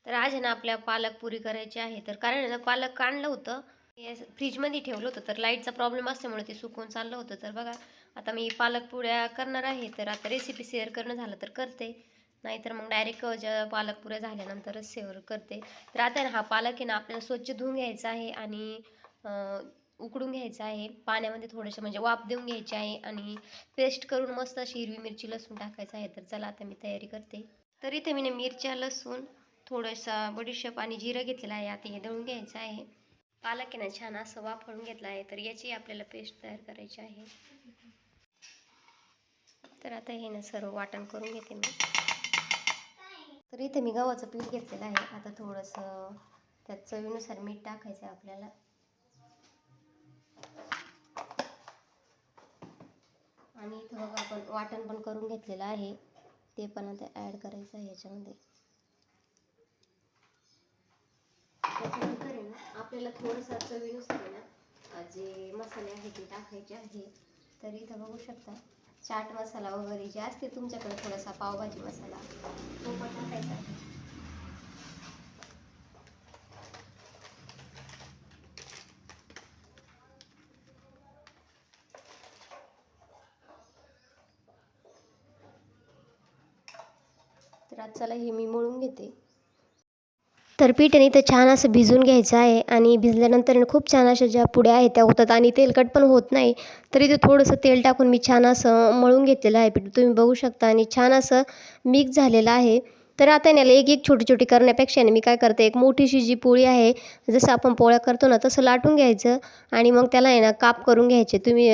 तर आज आहे ना आपल्या पालक पुरी करायची आहे. तर कारण आहे ना पालक आणलं होतं, फ्रीजमध्ये ठेवलं होतं, तर लाईटचा प्रॉब्लेम असल्यामुळे ते सुकून चाललं होतं. तर बघा आता मी पालक पुऱ्या करणार आहे. तर आता रेसिपी शेअर करणं झालं तर करते, नाहीतर मग डायरेक्ट ज्या पालक पुऱ्या झाल्यानंतरच शेअर करते. तर आता हा पालक आहे ना आपल्याला स्वच्छ धुवून घ्यायचा आहे आणि उकडून घ्यायचा आहे पाण्यामध्ये, थोडंसं म्हणजे वाफ देऊन घ्यायची आहे आणि पेस्ट करून मस्त अशी हिरवी मिरची लसूण टाकायचं आहे. तर चला आता मी तयारी करते. तर इथे मी मिरच्या लसूण थोडासा बडीशेप आणि जिरं घेतलेलं आहे. आता हे दळून घ्यायचं आहे. पालक आहे ना छान असं वाफळून घेतलं आहे. तर याची आपल्याला पेस्ट तयार करायची आहे. तर आता हे ना सर्व वाटण करून घेते मी. तर इथे मी गव्हाचं पीठ घेतलेलं आहे. आता थोडंसं त्यात चवीनुसार मीठ टाकायचं आहे आपल्याला. आणि इथं बघा आपण वाटण पण करून घेतलेलं आहे, ते पण आता ॲड करायचं आहे याच्यामध्ये. त्याच्यानंतर आहे ना आपल्याला थोडंसं चवीनुसार आहे ना जे मसाले आहेत ते टाकायचे आहे. तर इथं बघू शकता चाट मसाला वगैरे जे असते तुमच्याकडे, थोडासा पावभाजी मसाला तो पण टाकायचा आहे. तर आज चला हे मी मळून घेते. तर पीठ इथं छान असं भिजून घ्यायचं आहे आणि भिजल्यानंतर खूप छान अशा ज्या पुड्या आहेत त्या होतात आणि तेलकट पण होत नाही. तर इथे थोडंसं तेल टाकून मी छान असं मळून घेतलेलं आहे पीठ, तुम्ही बघू शकता, आणि छान असं मिक्स झालेलं आहे. तर आता याला एक एक छोटी छोटी करण्यापेक्षा मी काय करते, एक मोठीशी जी पोळी आहे, जसं आपण पोळ्या करतो ना तसं लाटून घ्यायचं आणि मग त्याला आहे ना काप करून घ्यायचे. तुम्ही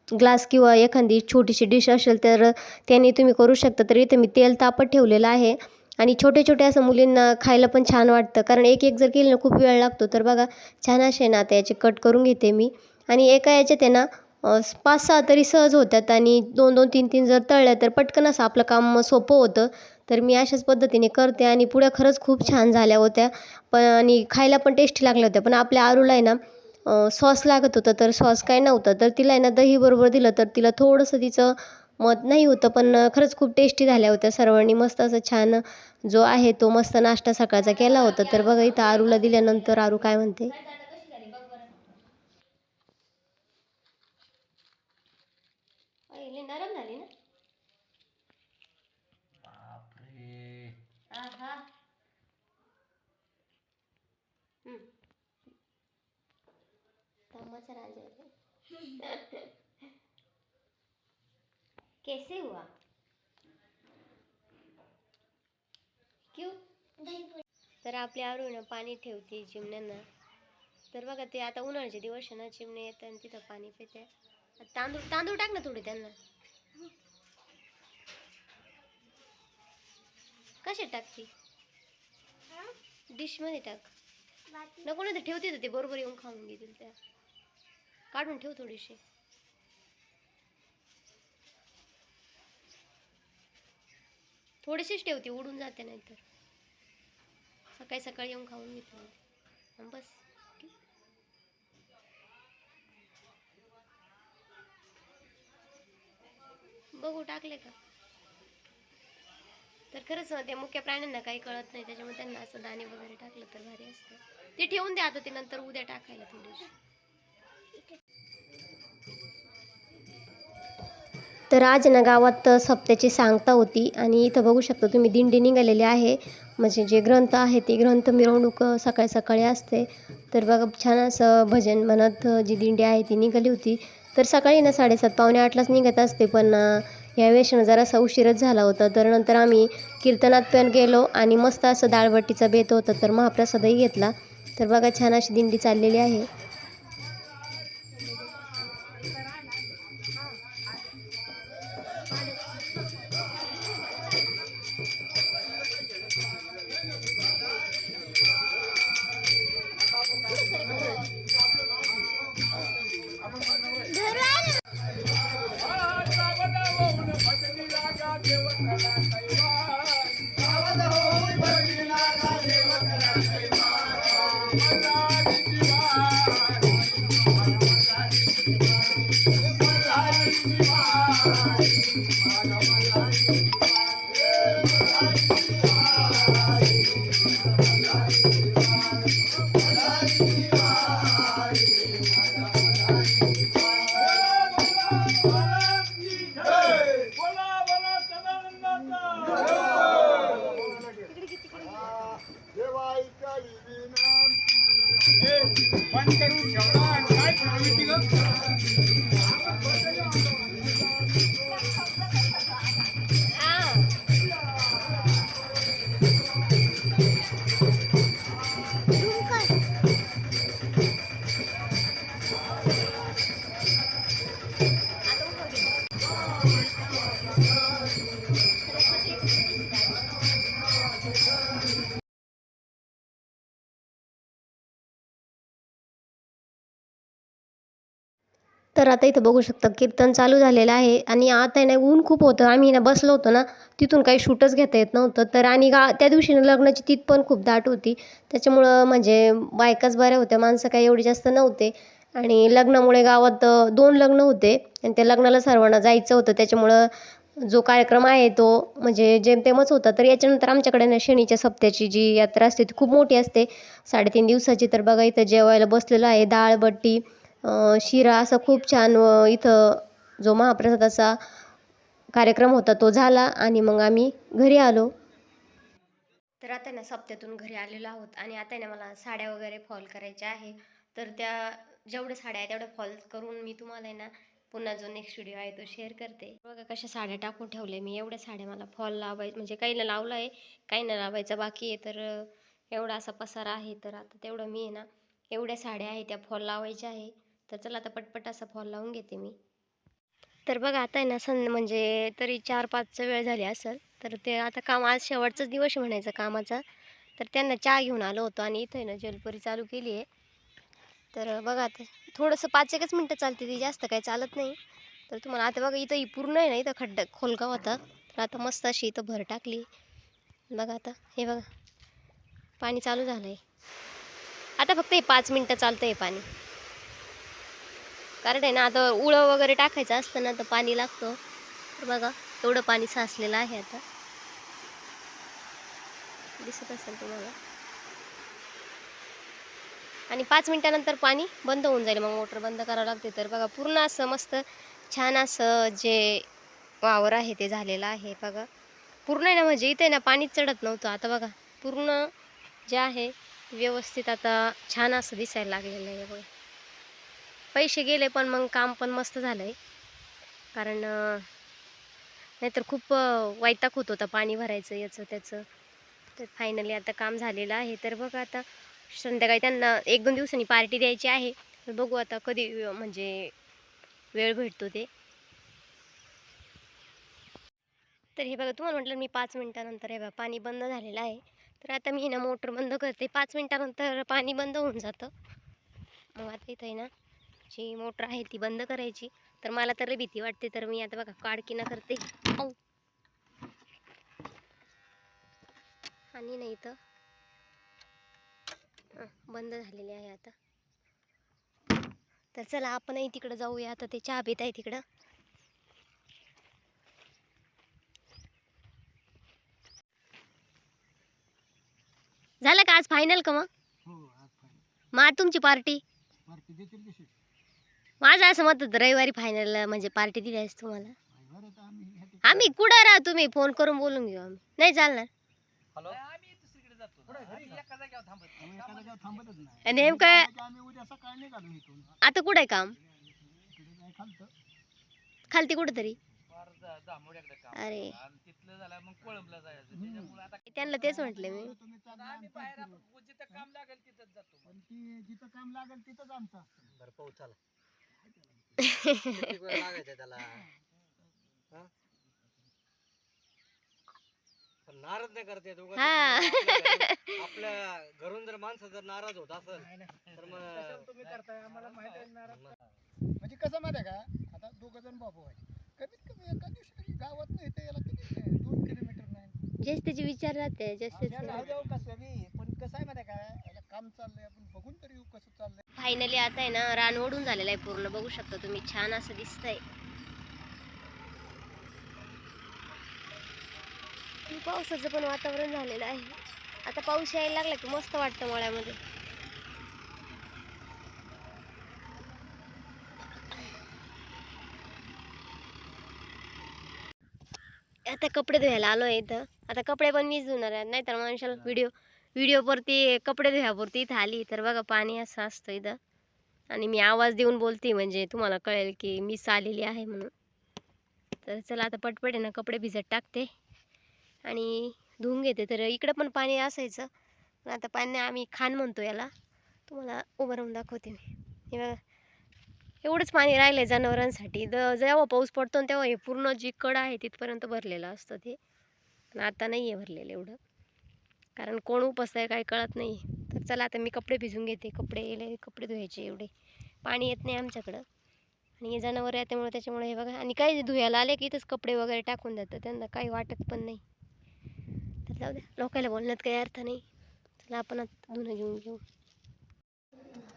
ग्लास किंवा एखादी छोटीशी डिश असेल तर त्याने तुम्ही करू शकता. तर इथे मी तेल तापत ठेवलेलं आहे आणि छोटे छोटे असं मुलींना खायला पण छान वाटतं, कारण एक एक जर केलं ना खूप वेळ लागतो. तर बघा छान असे ना आता याचे कट करून घेते मी आणि एका याच्यात आहे ना 5-6 तरी सहज होतात आणि 2-2 3-3 जर तळल्या तर पटकन असं आपलं काम सोपं होतं. तर मी अशाच पद्धतीने करते आणि पुढ्या खरंच खूप छान झाल्या होत्या पण, आणि खायला पण टेस्टी लागल्या होत्या. पण आपल्या आरूला आहे ना सॉस लागत होतं, तर सॉस काय नव्हतं, तर तिला आहे ना दही बरोबर दिलं तर तिला थोडंसं तिचं मत नाही होतं. पण खरंच खूप टेस्टी झाल्या होत्या. सर्वांनी मस्त असं छान जो आहे तो मस्त नाश्ता सकाळचा केला होता. तर बघा इथं आरूला दिल्यानंतर आरू काय म्हणते, नरम झाली ना. बापरे. आहा. तमाचा राजा कैसे हुआ, क्यों. तर आपल्या आरूनं पाणी ठेवते चिमण्यांना. तर बघा ते आता उन्हाळ्याचे दिवस आहे ना, चिमणे येतात आणि तिथं पाणी पिते. तांदूळ तांदूळ टाक ना थोडे त्यांना. कशा टाकते, डिश मध्ये टाक. नको ना तर ठेवते तर ते बरोबर येऊन खाऊन घेतील. त्या काढून ठेव थोडीशी. थोडीशीच ठेवते, उडून जाते नाहीतर. सकाळी सकाळी येऊन खाऊन घेते बस. बघू टाकले का. तर खरंच ते मुख्य प्राण्यांना काही कळत नाही, त्याच्यामुळे त्यांना असं दाणे वगैरे टाकलं तर भारी असतं. ते ठेवून द्या आता, ते नंतर उद्या टाकायला थोडीशी. तर आज ना गावात सप्त्याची सांगता होती आणि इथं बघू शकता तुम्ही दिंडी निघालेली आहे. म्हणजे जे ग्रंथ आहे ते ग्रंथ मिरवणूक सकाळी सकाळी असते. तर बघा छान असं भजन म्हणत जी दिंडी आहे ती निघाली होती. तर सकाळी ना 7:30 पावणे 8लाच निघत असते, पण यावेळेस ना जरासा उशीरच झाला होता. तर नंतर आम्ही कीर्तनात पण गेलो आणि मस्त असं डाळबट्टीचा बेत होता, तर महाप्रसादही घेतला. तर बघा छान अशी दिंडी चाललेली आहे. तर आता इथं बघू शकता कीर्तन चालू झालेलं आहे आणि आता आहे ना ऊन खूप होतं. आम्ही ना बसलो होतो ना, तिथून काही शूटच घेता येत नव्हतं. तर आणि त्या दिवशी ना लग्नाची तीथ पण खूप दाट होती. त्याच्यामुळं म्हणजे बायकाच बऱ्या होत्या, माणसं काही एवढी जास्त नव्हते. आणि लग्नामुळे गावात 2 लग्न होते आणि त्या लग्नाला सर्वांना जायचं होतं. त्याच्यामुळं जो कार्यक्रम आहे तो म्हणजे जेमतेमच होता. तर याच्यानंतर आमच्याकडे ना शनीच्या सप्त्याची जी यात्रा असते ती खूप मोठी असते, 3.5 दिवसाची. तर बघा इथं जेवायला बसलेलं आहे. डाळ, बट्टी, शिरा असं खूप छान इथं जो महाप्रसादाचा कार्यक्रम होता तो झाला आणि मग आम्ही घरी आलो. तर आता ना सप्त्यातून घरी आलेलो आहोत आणि आता ना मला साड्या वगैरे फॉल करायच्या आहे. तर त्या जेवढ्या साड्या आहेत तेवढ्या फॉल करून मी तुम्हाला आहे ना पुन्हा जो नेक्स्ट व्हिडिओ आहे तो शेअर करते. बघा कशा साड्या टाकून ठेवल्या मी. एवढ्या साड्या मला फॉल लावायचं म्हणजे काहींना लावलं आहे, काहींना लावायचं बाकी आहे. तर एवढा असा पसारा आहे. तर आता तेवढं मी आहे ना एवढ्या साड्या आहेत त्या फॉल लावायच्या आहे. तर चला आता पटपट असा फॉल लावून घेते मी. तर बघा आता आहे ना म्हणजे तरी 4-5चा वेळ झाली असेल. तर ते आता काम आज शेवटचाच दिवस आहे म्हणायचा कामाचा. तर त्यांना चहा घेऊन आलो होतो आणि इथं आहे ना जलपरी चालू केली आहे. तर बघा आता थोडंसं 5-1च मिनटं चालते ती, जास्त काही चालत नाही. तर तुम्हाला आता बघा इथं ही पूर्ण आहे ना इथं खड्डा खोलगाव होता. तर आता मस्त अशी इथं भर टाकली. बघा आता हे बघा पाणी चालू झालं आहे. आता फक्त हे 5 मिनटं चालतं आहे पाणी. कारण आहे ना आता उळं वगैरे टाकायचं असतं ना तर पाणी लागतं. तर बघा एवढं पाणी साचलेलं आहे आता, दिसत असेल तुम्हाला. आणि 5 मिनटानंतर पाणी बंद होऊन जाईल, मग मोटर बंद करावं लागते. तर बघा पूर्ण असं मस्त छान असं जे वावर आहे ते झालेलं आहे बघा. पूर्ण आहे ना म्हणजे इथे ना पाणीच चढत नव्हतं. आता बघा पूर्ण जे आहे व्यवस्थित आता छान असं दिसायला लागलेलं आहे बघा. पैसे गेले पण मग काम पण मस्त झालं आहे. कारण नाहीतर खूप वैताग होत होता पाणी भरायचं याचं त्याचं. तर फायनली आता काम झालेलं आहे. तर बघा आता संध्याकाळी त्यांना 1-2 दिवसांनी पार्टी द्यायची आहे. तर बघू आता कधी म्हणजे वेळ भेटतो ते. तर हे बघा तुम्हाला म्हटलं मी 5 मिनटानंतर हे बघा पाणी बंद झालेलं आहे. तर आता मी ना मोटर बंद करते. 5 मिनटानंतर पाणी बंद होऊन जातं. मग आता इथं आहे ना जी मोटर आहे ती बंद करायची. तर मला तर भीती वाटते. तर मी आता बघा काडकीना करते. आणि नाही तर बंद झालेली आहे आता. तर चला आपणही तिकडं जाऊया. आता ते चहा पित आहे तिकडं. झालं का आज फायनल का मग? हो आज फायनल. मग आज तुमची पार्टी? पार्टी देतील कशी? माझं असं मत होतं रविवारी फायनल म्हणजे पार्टी दिली असती तुम्हाला. रविवार आता आम्ही आम्ही कुठं राहा, तुम्ही फोन करून बोलून घेऊ आम्ही. नाही चालणार. हॅलो आम्ही दुसरीकडे जातो कुठे घरी का? एका जागेवर थांबत आम्ही एका जागेवर थांबतच नाही. आणि नेमकं आम्ही उद्या सकाळी निघालो इथून. आता कुठं आहे काम? इकडे काय खालतं. खालती कुठं तरी. फार जांभोड्याकडे काम अरे आणि तिथलं झालं मग कोळंबला जायचं त्याच्यामुळे आता त्यांना तेच म्हटले मी. तुम्ही चालला आम्ही आमचं बाहेर फिरू. आपण जिथं काम लागेल तिथंच जातो पण ती जिथं काम लागेल तिथंच आमचं असतं. बरं पाऊस चला किती वेळ लागायचा त्याला हा? पण नाराज नाही करते आपल्या घरून जर माणसं जर नाराज होत असेल तर मग तुम्ही करताय आम्हाला माहिती आहे ना. म्हणजे कसं माहिती आहे का, आता 2 जण बाबू आहे, कमीत कमी एका दिवशी गावात नाही तर याला किती 2 किलोमीटर नाही. जेच त्याचे विचार राहते जसे जाऊ कसं बी, पण कसं आहे माहिती आहे का, याला काम चाललंय आपण बघून तरी येऊ कसं चाललंय. फायनली आता आहे ना रान ओढून झालेलं आहे पूर्ण. बघू शकता तुम्ही छान असं दिसतंय. पावसाचं पण वातावरण झालेलं आहे. आता पाऊस यायला लागला की मस्त वाटतं मळ्यामध्ये. आता कपडे धुवायला आलो आहे इथं. आता कपडे पण मीच धुणार आहे, नाही तर माणसाला व्हिडिओवरती कपडे धुवापुरती इथं आली. तर बघा पाणी असं असतं इथं आणि मी आवाज देऊन बोलते म्हणजे तुम्हाला कळेल की मीच आलेली आहे म्हणून. तर चला आता पटपट आहे ना कपडे भिजत टाकते आणि धुवून घेते. तर इकडं पण पाणी असायचं पण आता पाणी आम्ही खान म्हणतो याला. तुम्हाला उभं राहून दाखवते मी. हे बघा एवढंच पाणी राहिलं आहे जनावरांसाठी. जेव्हा पाऊस पडतो ना तेव्हा हे पूर्ण जी कड आहे तिथपर्यंत भरलेलं असतं ते. पण आता नाही आहे भरलेलं एवढं, कारण कोण उपसतं आहे काही कळत नाही. तर चला आता मी कपडे भिजून घेते. कपडे धुवायचे एवढे पाणी येत नाही आमच्याकडं आणि हे जनावर आहे त्याच्यामुळे हे बघा. आणि काही धुयाला आले की इथंच कपडे वगैरे टाकून जातात, त्यांना काही वाटत पण नाही. तर जाऊ द्या, लोकायला बोलण्यात काही अर्थ नाही. चला आपण आता धुणं घेऊन घेऊ.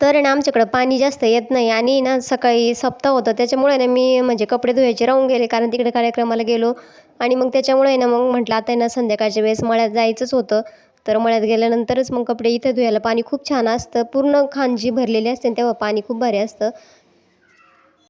तर आहे ना आमच्याकडं पाणी जास्त येत नाही आणि ना सकाळी सप्ताह होतं त्याच्यामुळे ना मी म्हणजे कपडे धुवायचे राहून गेले, कारण तिकडे कार्यक्रमाला गेलो. आणि मग त्याच्यामुळे आहे ना मग म्हटलं आता आहे ना संध्याकाळच्या वेळेस मळ्यात जायचंच होतं. तर मळ्यात गेल्यानंतरच मग कपडे इथं धुवायला पाणी खूप छान असतं, पूर्ण खांजी भरलेली असते आणि तेव्हा पाणी खूप भारी असतं.